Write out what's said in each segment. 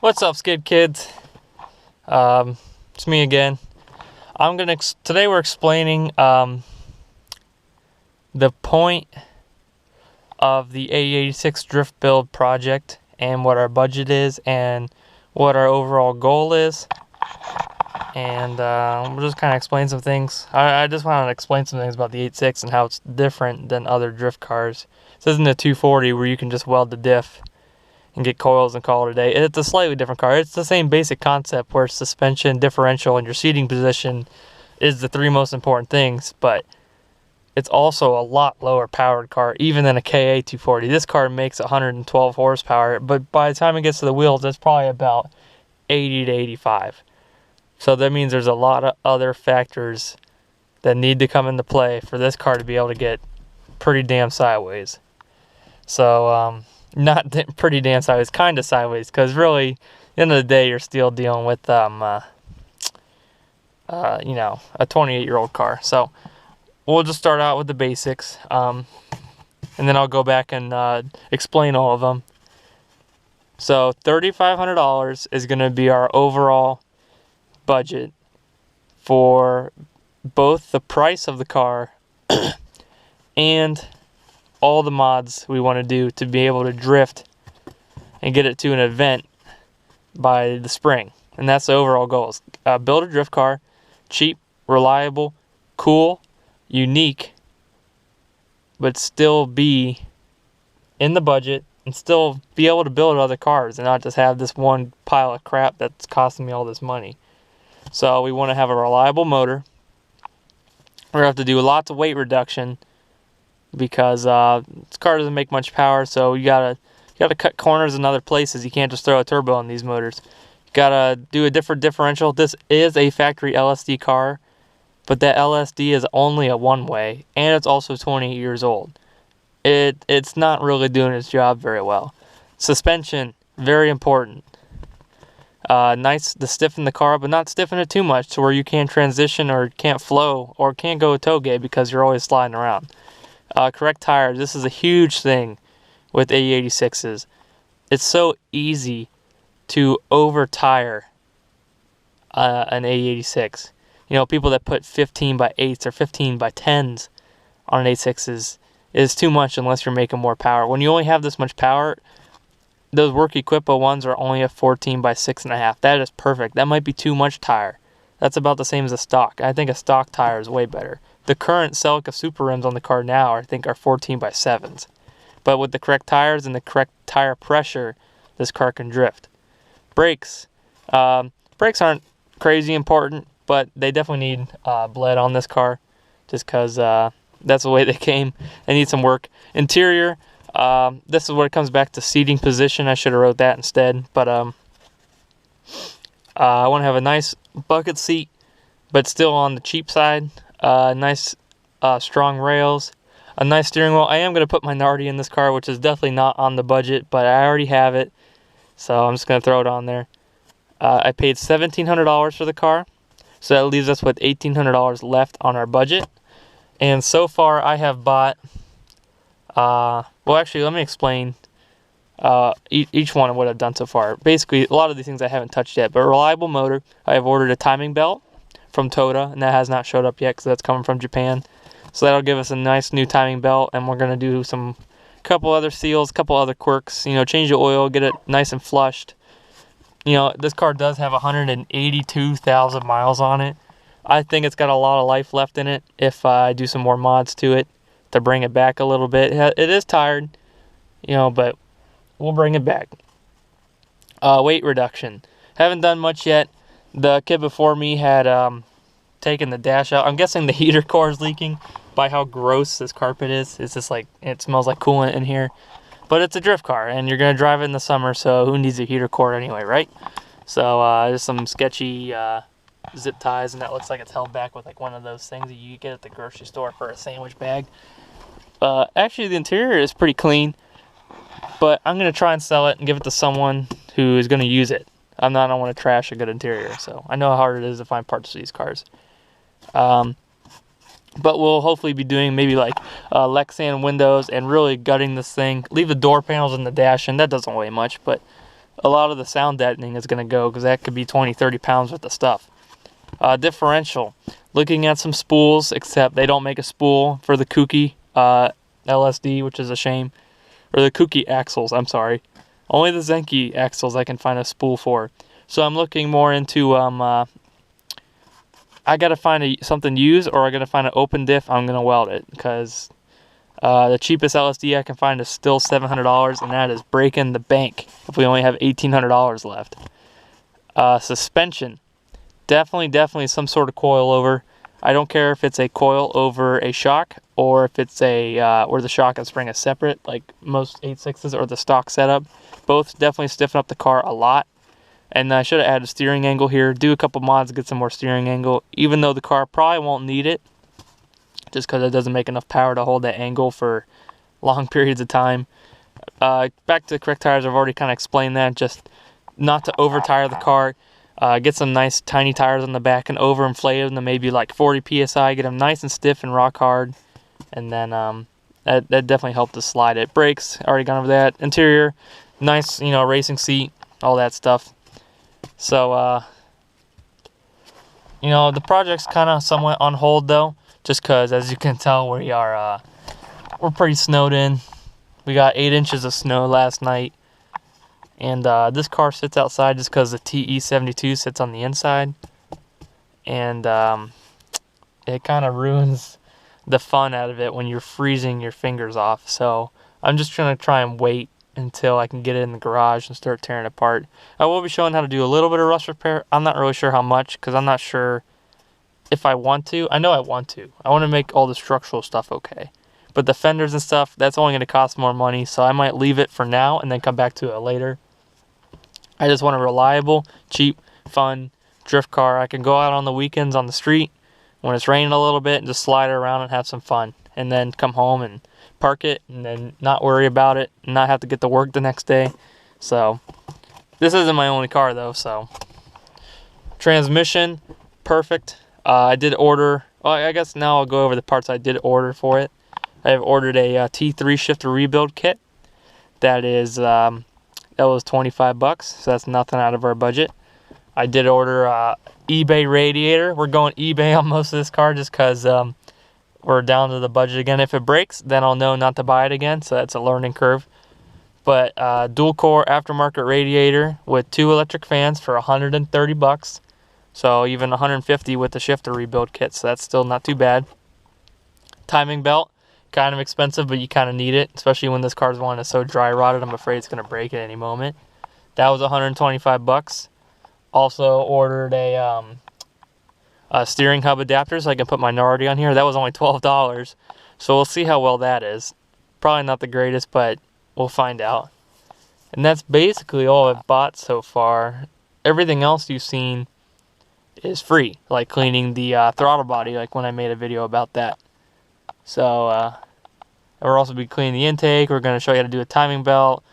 What's up, Skid Kids? It's me again. Today we're explaining the point of the AE86 drift build project and what our budget is and what our overall goal is. And we'll just kind of explain some things. I just want to explain some things about the 86 and how it's different than other drift cars. This isn't a 240 where you can just weld the diff and get coils and call it a day. It's a slightly different car. It's the same basic concept where suspension, differential, and your seating position is the three most important things, but it's also a lot lower powered car, even than a KA 240. This car makes 112 horsepower, but by the time it gets to the wheels, it's probably about 80 to 85. So that means there's a lot of other factors that need to come into play for this car to be able to get pretty damn sideways. So, not pretty damn sideways, kind of sideways, because really, at the end of the day, you're still dealing with, a 28-year-old car. So we'll just start out with the basics, and then I'll go back and explain all of them. So $3,500 is going to be our overall budget for both the price of the car and all the mods we want to do to be able to drift and get it to an event by the spring. And that's the overall goal. Build a drift car, cheap, reliable, cool, unique, but still be in the budget and still be able to build other cars and not just have this one pile of crap that's costing me all this money. So we want to have a reliable motor. We're going to have to do lots of weight reduction because this car doesn't make much power, so you gotta cut corners in other places. You can't just throw a turbo on these motors. You gotta do a different differential. This is a factory LSD car, but that LSD is only a one-way, and it's also 28 years old. It's not really doing its job very well. Suspension, very important. Nice to stiffen the car, but not stiffen it too much to where you can't transition or can't flow or can't go toge because you're always sliding around. Correct tires. This is a huge thing with AE86s. It's so easy to over-tire an AE86. You know, people that put 15 by 8s or 15 by 10s on an A6s is too much unless you're making more power. When you only have this much power, those work Equipo ones are only a 14 by 6.5. That is perfect. That might be too much tire. That's about the same as a stock. I think a stock tire is way better. The current Celica Super Rims on the car now, I think, are 14 by 7s. But with the correct tires and the correct tire pressure, this car can drift. Brakes. Brakes aren't crazy important, but they definitely need bled on this car just because that's the way they came. They need some work. Interior. This is where it comes back to seating position. I should have wrote that instead. But I want to have a nice bucket seat, but still on the cheap side. Nice strong rails, a nice steering wheel. I am going to put my Nardi in this car, which is definitely not on the budget, but I already have it, so I'm just going to throw it on there. I paid $1,700 for the car, so that leaves us with $1,800 left on our budget. And so far I have bought, well actually let me explain each one of what I've done so far. Basically, a lot of these things I haven't touched yet, but reliable motor. I have ordered a timing belt from Toda, and that has not showed up yet because that's coming from Japan. So that'll give us a nice new timing belt, and we're going to do couple other seals, couple other quirks, change the oil, get it nice and flushed. This car does have 182,000 miles on it. I think it's got a lot of life left in it if I do some more mods to it to bring it back a little bit. It is tired, but we'll bring it back. Weight reduction. Haven't done much yet. The kid before me had taken the dash out. I'm guessing the heater core is leaking by how gross this carpet is. It's just like, it smells like coolant in here. But it's a drift car, and you're going to drive it in the summer, so who needs a heater core anyway, right? So there's some sketchy zip ties, and that looks like it's held back with like one of those things that you get at the grocery store for a sandwich bag. Actually, the interior is pretty clean, but I'm going to try and sell it and give it to someone who is going to use it. I don't want to trash a good interior, so I know how hard it is to find parts for these cars. But we'll hopefully be doing maybe like Lexan windows and really gutting this thing. Leave the door panels and the dash in. That doesn't weigh much, but a lot of the sound deadening is going to go, because that could be 20-30 pounds worth of stuff. Differential. Looking at some spools, except they don't make a spool for the kooky LSD, which is a shame. Or the kooky axles, I'm sorry. Only the Zenki axles I can find a spool for. So I'm looking more into, I gotta find something used, or I gotta find an open diff. I'm gonna weld it, because the cheapest LSD I can find is still $700, and that is breaking the bank if we only have $1,800 left. Suspension. Definitely some sort of coilover. I don't care if it's a coil over a shock, or if it's a where the shock and spring is separate, like most 86s, or the stock setup. Both definitely stiffen up the car a lot. And I should have added a steering angle here. Do a couple mods to get some more steering angle, even though the car probably won't need it, just because it doesn't make enough power to hold that angle for long periods of time. Back to the correct tires, I've already kind of explained that. Just not to over tire the car. Get some nice tiny tires on the back and overinflate them to maybe like 40 psi. Get them nice and stiff and rock hard, and then that definitely helped to slide it. Brakes, already gone over that. Interior, nice, racing seat, all that stuff. So the project's kind of somewhat on hold though, just because, as you can tell, we're pretty snowed in. We got 8 inches of snow last night. And this car sits outside just because the TE72 sits on the inside. And it kind of ruins the fun out of it when you're freezing your fingers off. So I'm just going to try and wait until I can get it in the garage and start tearing it apart. I will be showing how to do a little bit of rust repair. I'm not really sure how much, because I'm not sure if I want to. I know I want to. I want to make all the structural stuff okay. But the fenders and stuff, that's only going to cost more money, so I might leave it for now and then come back to it later. I just want a reliable, cheap, fun drift car. I can go out on the weekends on the street when it's raining a little bit and just slide it around and have some fun. And then come home and park it and then not worry about it and not have to get to work the next day. So this isn't my only car though. So transmission, perfect. I did order, well, I guess now I'll go over the parts I did order for it. I have ordered a T3 shifter rebuild kit. That was $25, so that's nothing out of our budget. I did order eBay radiator. We're going eBay on most of this car just because we're down to the budget again. If it breaks, then I'll know not to buy it again, so that's a learning curve. But dual core aftermarket radiator with 2 electric fans for $130. So even $150 with the shifter rebuild kit, so that's still not too bad. Timing belt, kind of expensive, but you kind of need it, especially when this car's one is so dry rotted. I'm afraid it's going to break at any moment. That was $125. Also ordered a steering hub adapter so I can put my Nardi on here. That was only $12. So we'll see how well that is. Probably not the greatest, but we'll find out. And that's basically all I've bought so far. Everything else you've seen is free, like cleaning the throttle body, like when I made a video about that. So we'll also be cleaning the intake. We're going to show you how to do a timing belt.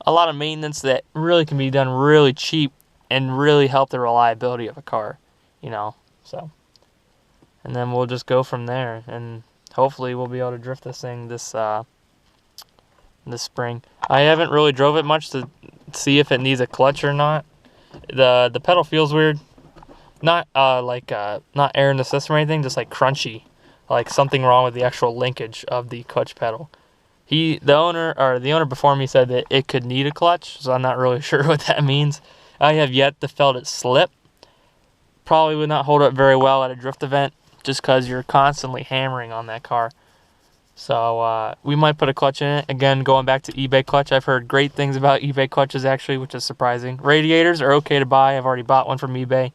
A lot of maintenance that really can be done really cheap and really help the reliability of a car, so. And then we'll just go from there, and hopefully we'll be able to drift this thing this spring. I haven't really drove it much to see if it needs a clutch or not. The pedal feels weird. Not not air in the system or anything, just like crunchy. Like something wrong with the actual linkage of the clutch pedal. The owner before me said that it could need a clutch, so I'm not really sure what that means. I have yet to felt it slip. Probably would not hold up very well at a drift event, just because you're constantly hammering on that car. So we might put a clutch in it. Again, going back to eBay clutch, I've heard great things about eBay clutches actually, which is surprising. Radiators are okay to buy. I've already bought one from eBay.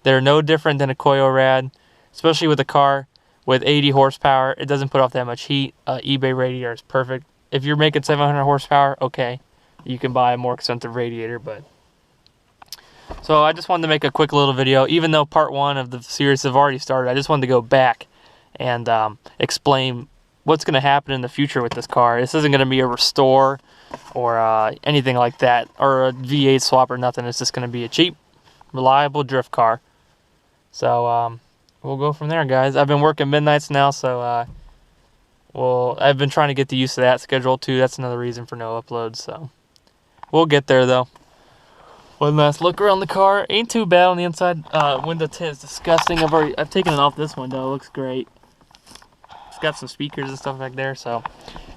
They're no different than a Koyorad, especially with a car with 80 horsepower. It doesn't put off that much heat. eBay radiator is perfect. If you're making 700 horsepower, okay, you can buy a more expensive radiator. But so I just wanted to make a quick little video. Even though part 1 of the series have already started, I just wanted to go back and explain what's going to happen in the future with this car. This isn't going to be a restore or anything like that, or a V8 swap or nothing. It's just going to be a cheap, reliable drift car. So we'll go from there, guys. I've been working midnights now, so I've been trying to get the use of that schedule too. That's another reason for no uploads. So we'll get there though. One last look around the car. Ain't too bad on the inside. Window tint is disgusting. I've taken it off this window. It looks great. It's got some speakers and stuff back there. So,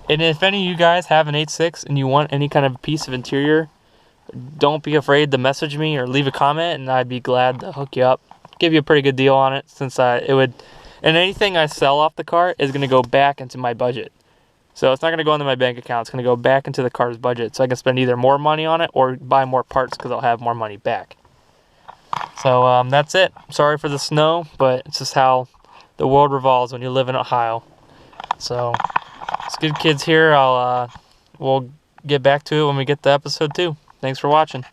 and if any of you guys have an 86 and you want any kind of piece of interior, don't be afraid to message me or leave a comment, and I'd be glad to hook you up. Give you a pretty good deal on it, since it would. And anything I sell off the car is going to go back into my budget. So it's not going to go into my bank account. It's going to go back into the car's budget. So I can spend either more money on it or buy more parts because I'll have more money back. So that's it. Sorry for the snow, but it's just how the world revolves when you live in Ohio. So it's good kids here. We'll get back to it when we get to episode 2. Thanks for watching.